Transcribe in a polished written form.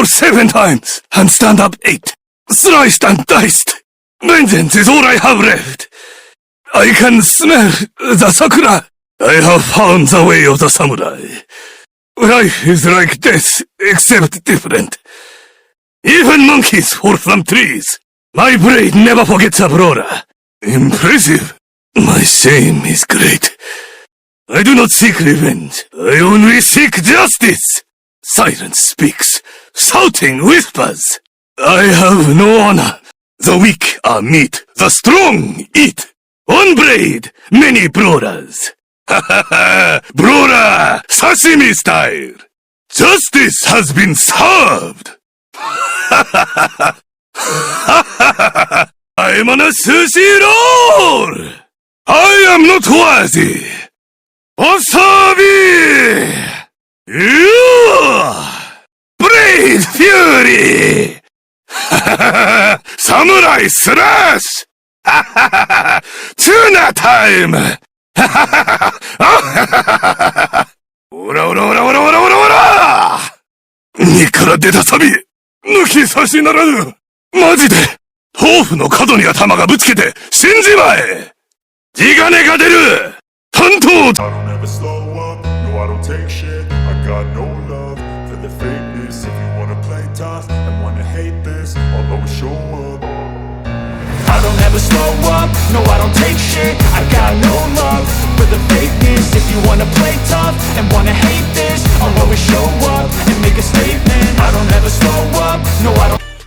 7 times and stand up 8. Sliced and diced. Vengeance is all I have left. I can smell the sakura. I have found the way of the samurai. Life is like death, except different. Even monkeys fall from trees. My blade never forgets a brawler. Impressive. My shame is great. I do not seek revenge. I only seek justice. Silence speaks. Shouting whispers. I have no honor. The weak are meat. The strong eat. One blade, many brawlers. Ha ha ha! Brawler! Sashimi style! Justice has been served! Ha ha ha ha! I'm on a sushi roll! I am not worthy! Wasabi! Blade Fury! Samurai Slash! Tuna time! おらおらおらおらおらおらおら身から出たサビ抜き差しならぬマジで豆腐の角に頭がぶつけて死んじまえ地金が出る担当 I don't ever slow up, no I don't take shit I got no love for the fakeness If you wanna play tough and wanna hate this I'll always show up I don't ever slow up, no I don't take shit I got no love for the fakeness If you wanna play tough and wanna hate this I'll always show up and make a statement I don't ever slow up, no I don't